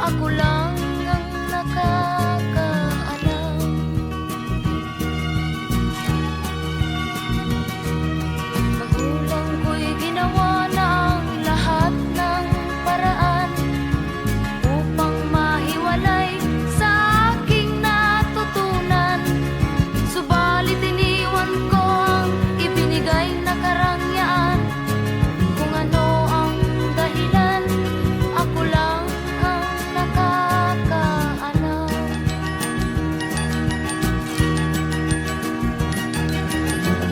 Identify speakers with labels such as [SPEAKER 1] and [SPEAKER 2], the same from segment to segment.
[SPEAKER 1] ako lang ang nakakaalam. Magulang ko'y ginawa na ang lahat ng paraan upang mahiwalay sa aking natutunan. Subalit iniwan ko ang ibinigay na karangyaan. Kung ano ang dahilan, ako lang ang nakakaalam.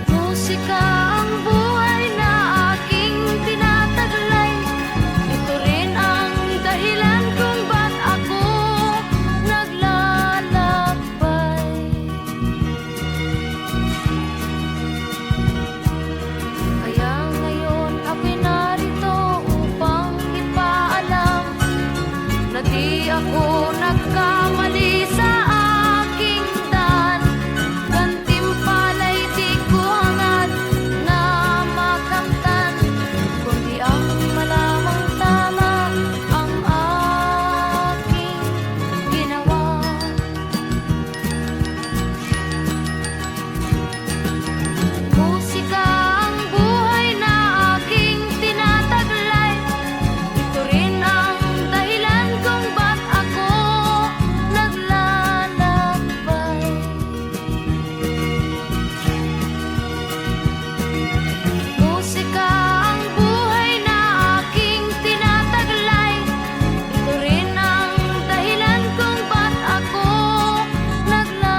[SPEAKER 1] Musika ang buhay na aking tinataglay. Ito rin ang dahilan kung ba't ako naglalakbay. Kaya ngayon ako'y narito upang ipaalam na di ako nagkamali sa aking daan. Gantimpala'y di ko hangad na makamtan, kundi ang malamang tama ang aking ginawa. Musika ang buhay na aking tinataglay. Ito rin ang dahilan kung ba't ako naglalakbay. Musika ang buhay na aking tinataglay. Ito rin ang dahilan kung ba't ako naglalakbay.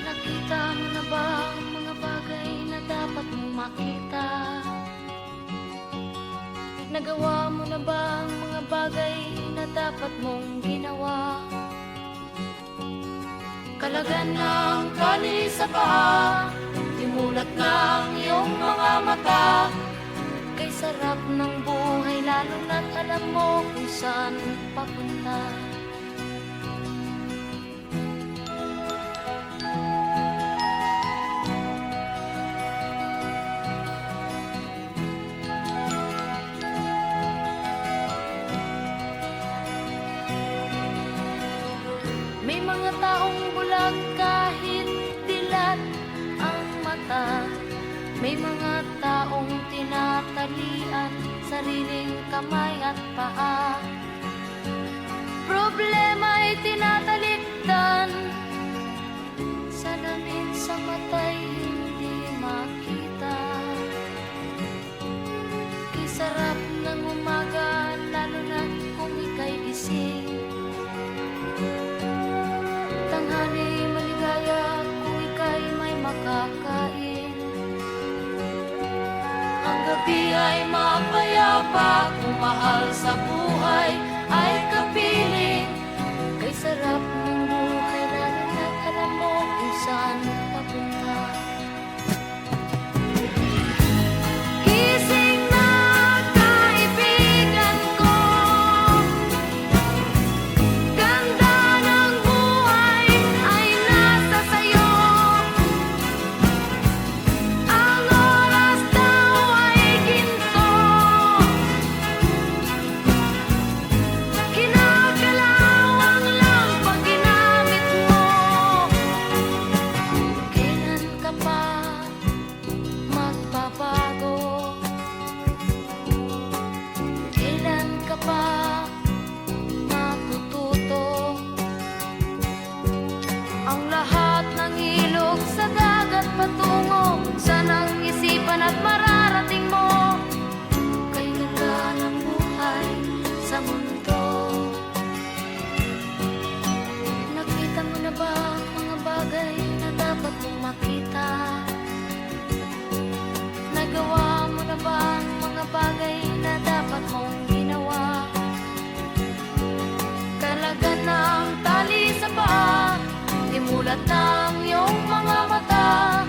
[SPEAKER 1] Nakita mo na ba ang mga bagay na dapat mong makita? Nagawa mo na ba ang mga bagay na dapat mong ginawa? Kalagan ng kali sa paa, timulat ng iyong mga mata. Kay sarap ng buhay lalo na't alam mo kung saan papunta. May mga taong bulag kahit dilat ang mata. May mga taong tinatalian sariling kamay at paa. Problema'y tinatalikdan, salamin sa mata'y hindi makita. Kay sarap ng umaga lalo na kung ika'y gising. Tanghali maligaya kung ika'y may makakain. Ang gabi ay mapayapa kung mahal sa buhay ay kapiling. Kay sarap ng buhay lalo na't alam mo kung saan papunta. Gising na kaibigan ko, ganda ng buhay ay nasa sayo. Ang oras daw ay ginto, kinakalawang lang pag ginamit mo. Kailan ka pa magbabago? Kailan ka pa matututo? Ang lahat ng ilog sa dagat patungo sa nang isipan at mararating mo. Kay ganda ng buhay sa mundo. Nakita mo na ba ang mga bagay na dapat mong makita? Dimulat ng iyong mga mata,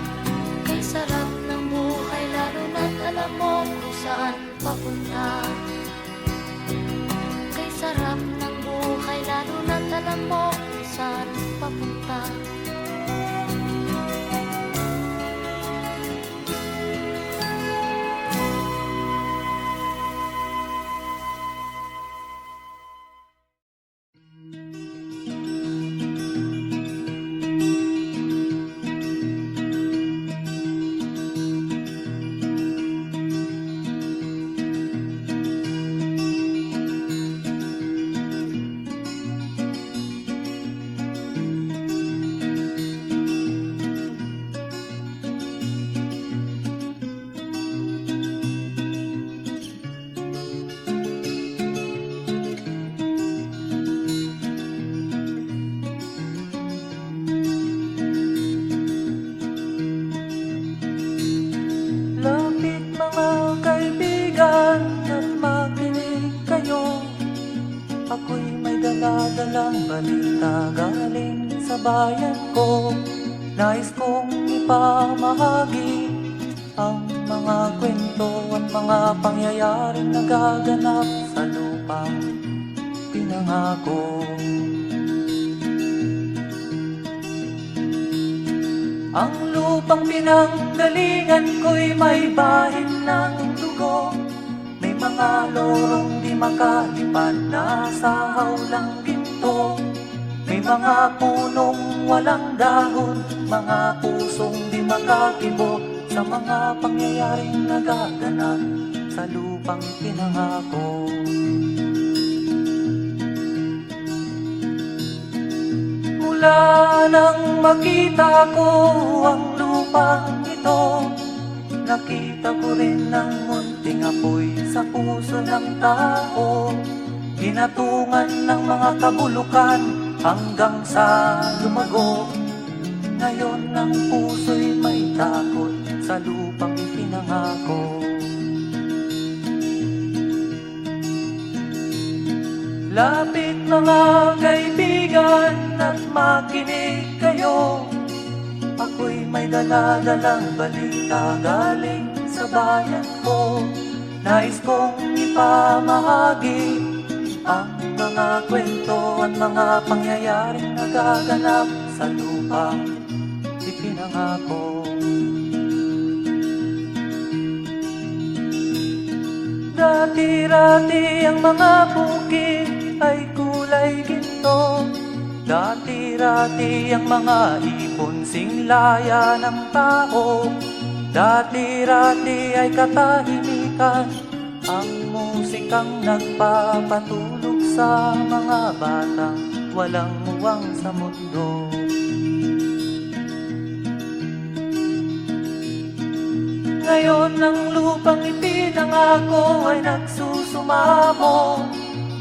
[SPEAKER 1] kay sarap ng buhay lalo na't alam mo kung saan papunta. Kay sarap ng buhay lalo na't alam mo kung saan papunta.
[SPEAKER 2] Lapit mga kaibigan at makinig kayo. Ako'y may dala-dalang balita galing sa bayan ko. Nais kong ipamahagi ang mga kwento at mga pangyayaring nagaganap sa lupang pinangako. Ang lupang pinanggalingan ko'y may bahin ng dugo. May mga lorong di makalipad na sa hawlang ginto. May mga punong walang dahon, mga pusong di makakibo sa mga pangyayaring nagaganap sa lupang pinangako. Mula nang makita ko ang lupang ito, nakita ko rin ang munting apoy sa puso ng tao. Ginatungan ng mga kabulukan hanggang sa lumago. Ngayon ang puso'y may takot sa lupang pinangako. Lapit mga kaibigan at makinig kayo. Ako'y may dala-dalang balita galing sa bayan ko. Nais kong ipamahagi ang mga kwento at mga pangyayaring nagaganap sa lupang ipinangako. Dati-rati ang mga bukid ay kulay ginto. Dati-rati ang mga ibon singlaya ng tao. Dati-rati ay katahimikan ang musikang nagpapatulog sa mga batang walang muwang sa mundo. Ngayon ang lupang ipinangako ay nagsusumamo.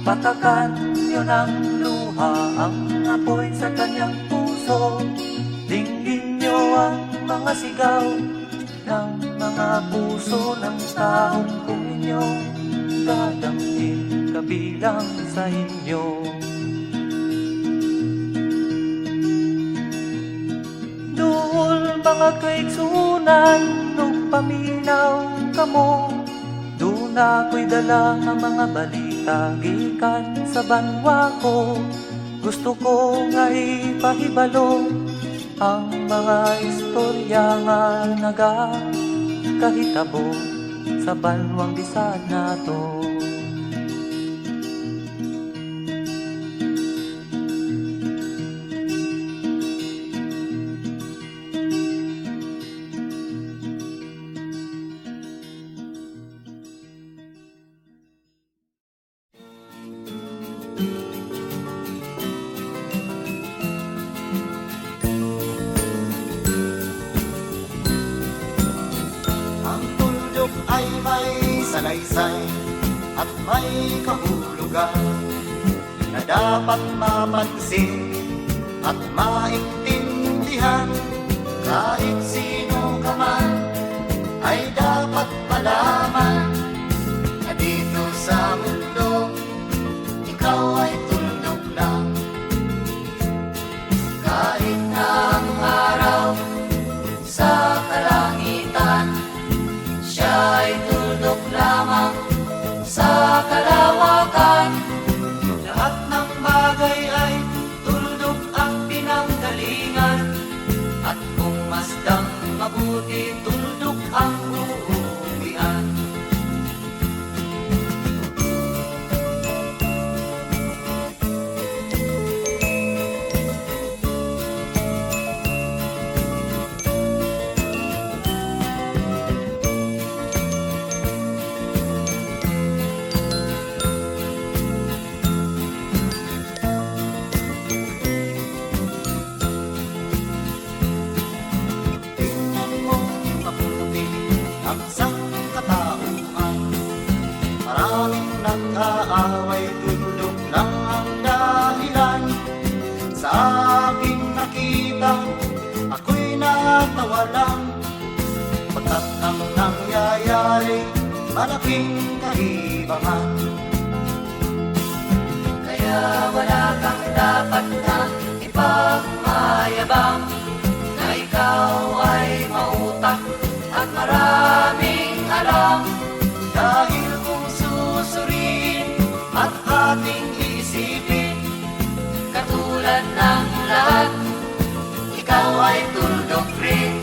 [SPEAKER 2] Patakan niyo ng luha ang apoy sa kanyang puso. Dinggin niyo ang mga sigaw ng mga puso ng taong kung inyong dadamhin kabilang sa inyo. Duol mga kaigsunan, nung paminaw kamo, doon ako'y dala ang mga balita gikan sa banwa ko. Gusto ko nga ipahibalo ang mga istorya nga nagakahitabo sa banwang bisan nato.
[SPEAKER 3] Ay may salaysay at may kahulugan na dapat mapansin at maintindihan. Kahit sino ka man ay dapat malaman na dito sa mundo ikaw ay tulog lang. Kahit na ang sangkatauhan. Maraming nag-aaway, tuldok lang ang dahilan. Sa aking nakita, ako'y natawa lang. Pagkat ang nangyayari, malaking kaibahan.
[SPEAKER 1] Kaya wala kang dapat na ipagmayabang, na ikaw ay mautak at maraming alam.
[SPEAKER 3] Dahil kung susuriin at ating isipin,
[SPEAKER 1] Katulad ng lahat, ikaw ay tuldok rin.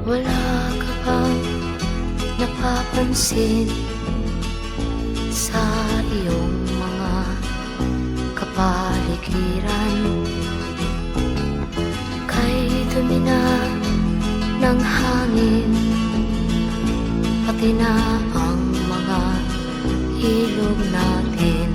[SPEAKER 1] Wala ka bang napapansin sa iyong mga kapaligiran? Kay dumi na ng hangin, pati na ang mga ilog natin.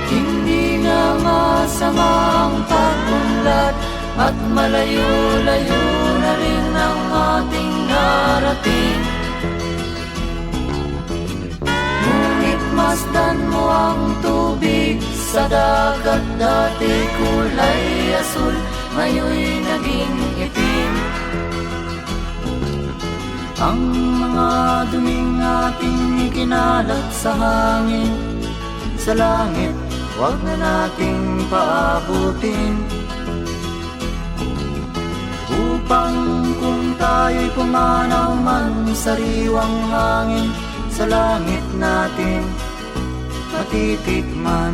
[SPEAKER 1] Hindi na masamang pagunlad at malayo-layo na rin ang ating narating. Ngunit masdan mo ang tubig sa dagat, dati kulay asul, ngayon'y naging itim.
[SPEAKER 2] Ang mga duming ating ikinalat sa hangin, sa langit, huwag na nating paabutin. Upang kung tayo'y pumanaw man sa riwang hangin, sa langit natin matitikman.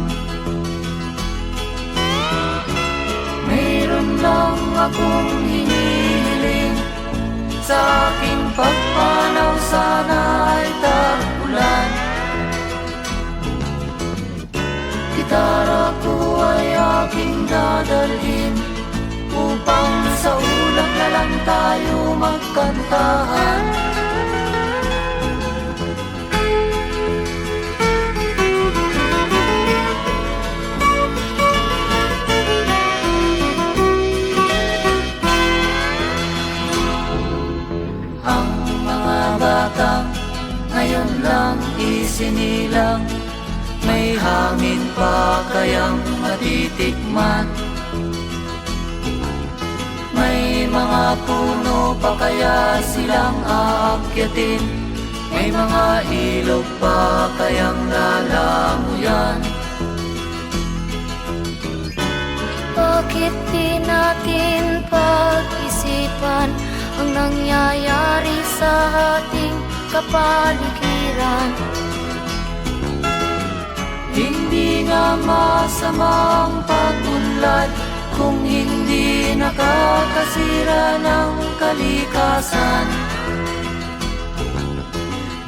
[SPEAKER 1] Mayroon lang akong hinihiling, sa aking pagpanaw sana ay tag-ulan. Gitara ko ay aking dadalhin, upang sa ulap na lang tayo magkantahan. Ang mga batang ngayon lang isinilang, may hangin pa kayang matitikman? May mga puno pa kaya silang aakyatin? May mga ilog pa kayang lalamuyan? Bakit di natin pag-isipan ang nangyayari sa ating kapaligiran? Hindi nga masamang pagunlad kung hindi nakakasira ng kalikasan.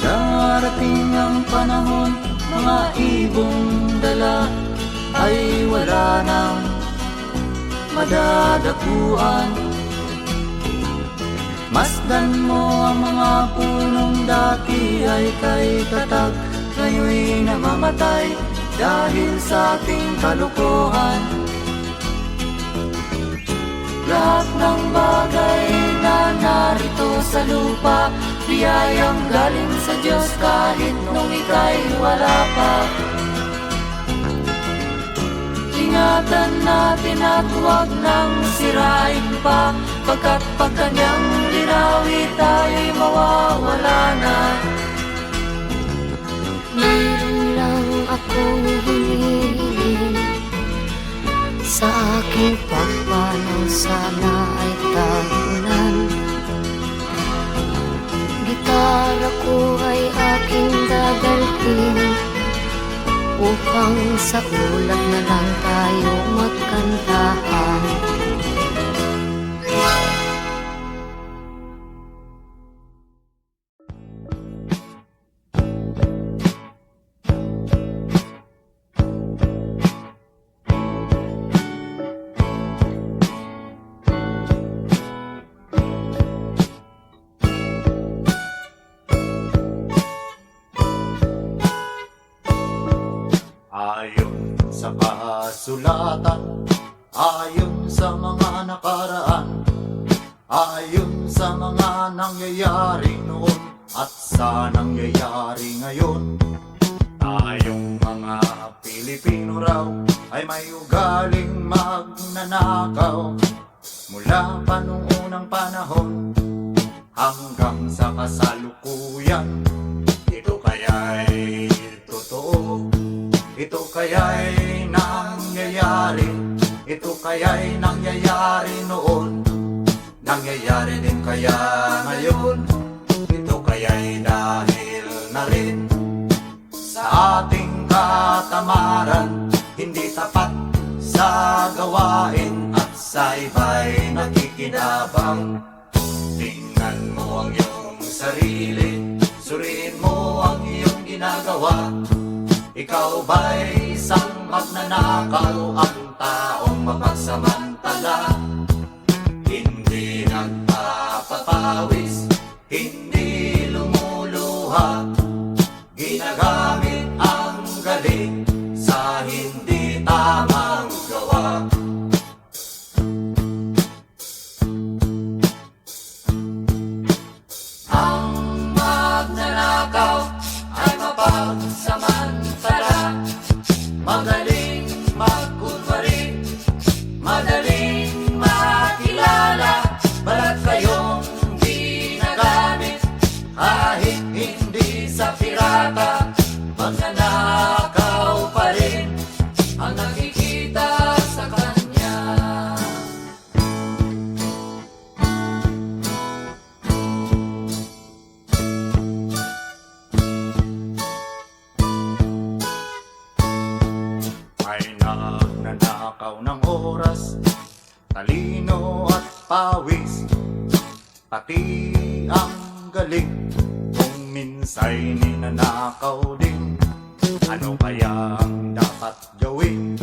[SPEAKER 2] Darating ang panahon, mga ibong dala ay wala nang madadapuan. Masdan mo ang mga punong dati ay kay tatag, ngayon'y namamatay dahil sa ating kalukuhan. Lahat ng bagay na narito sa lupa, biyayang galing sa Diyos kahit nung ika'y wala pa. Ingatan natin at huwag nang sirain pa, pagkat pag kanyang linawi tayo'y mawawala na. Meron lang akong hinihiling, sa aking pagpanaw sana ay tag-ulan. Gitara ko ay aking dadalhin, upang sa ulap na lang tayo magkantahan.
[SPEAKER 3] Ayon sa kasulatan, ayon sa mga nakaraan, ayon sa mga nangyayari noon at sa nangyayari ngayon. Tayong mga Pilipino raw ay may ugaling magnanakaw mula pa noong unang panahon hanggang sa kasalukuyan. Ito kaya'y totoo, ito kaya'y nangyayari, ito kaya'y nangyayari noon, nangyayari din kaya ngayon. Ito kaya'y dahil na rin sa ating katamaran, hindi tapat sa gawain at sa iba'y nakikinabang. Tingnan mo ang iyong sarili, suriin mo ang iyong ginagawa. Ikaw ba'y isang magnanakaw, ang taong mapagsamantala? Hindi nagpapapawis, hindi lumuluha, ginagamit ang galing sa hindi tamang gawa.
[SPEAKER 1] Ang magnanakaw ay mapagsamantala, magaling magkunwari, madaling makilala, balat kayong ginagamit kahit hindi sa pirata. Magnanakaw pa rin ang nakikita sa kanya.
[SPEAKER 3] May nagnanakaw ng oras, talino at pawis, pati ang galing kung minsa'y ninanakaw din. Ano kaya ang dapat gawin?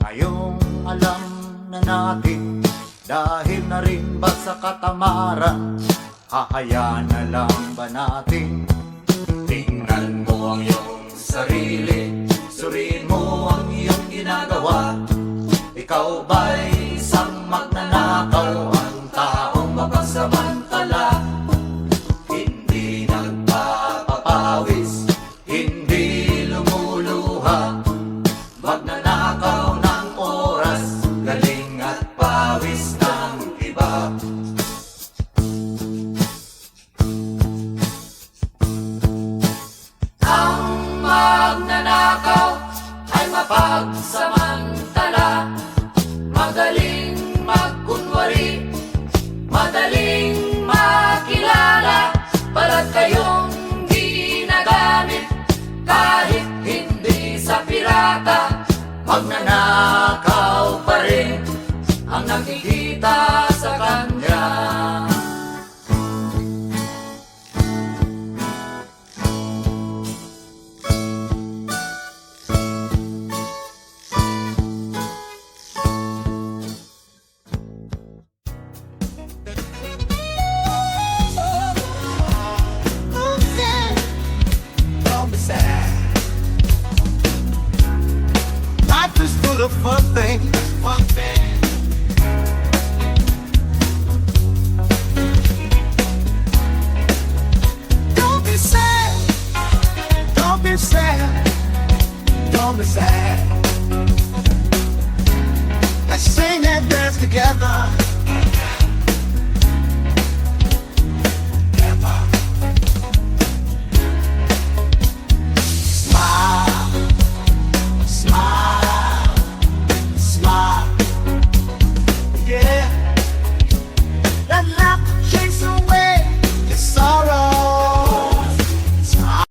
[SPEAKER 3] Ngayong alam na natin, dahil na rin ba sa katamaran, hahayaan na lang ba natin? Tingnan mo ang iyong sarili, suriin mo ang iyong ginagawa. Ikaw ba'y isang magnanakaw, ang taong mapagsamantala? Hindi nagpapapawis, hindi lumuluha, magnanakaw ng oras, galing at pawis ng iba.
[SPEAKER 1] Ang magnanakaw ay mapagsamantala, magaling magkunwari, madaling makilala, balat kayong ginagamit kahit hindi sa pirata.
[SPEAKER 3] Magnanakaw pa rin
[SPEAKER 1] Ang nakikita sa kanya.
[SPEAKER 4] Don't be sad. Life is full of fun things. Fun things. Don't be sad. Don't be sad. Don't be sad. Let's sing and dance together. Smile, smile, smile. Yeah. Let laugh chase away your sorrow. Smile.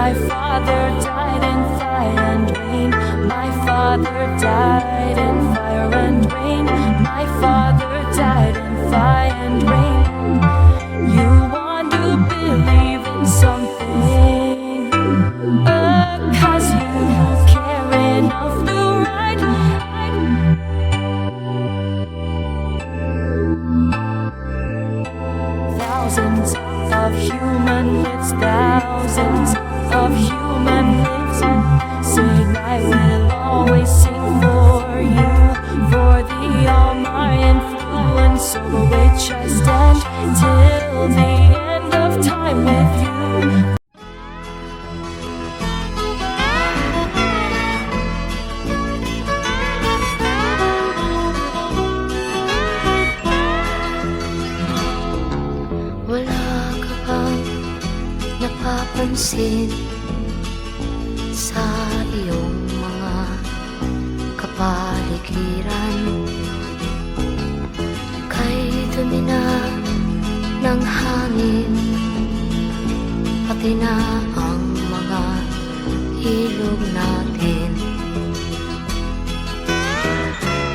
[SPEAKER 5] My father died in fire and rain. My father died in fire and rain. My father died in fire and rain. You want to believe in something, 'cause you care enough to write. Thousands of human lives, thousands of human lives. Sing, I will always sing for you, for the all my influence over which I stand till the end of time with you.
[SPEAKER 1] Wala ka bang napapansin sa iyong mga kapaligiran? Kay dumi na ng hangin, pati na ang mga ilog natin.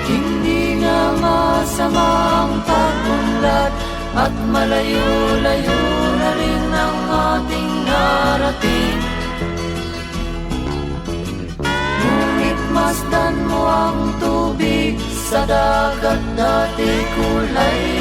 [SPEAKER 2] Hindi na masama ang pag-unlad at malayo-layo na rin ang ating narating. Ngunit masdan mo ang tubig sa dagat, dati kulay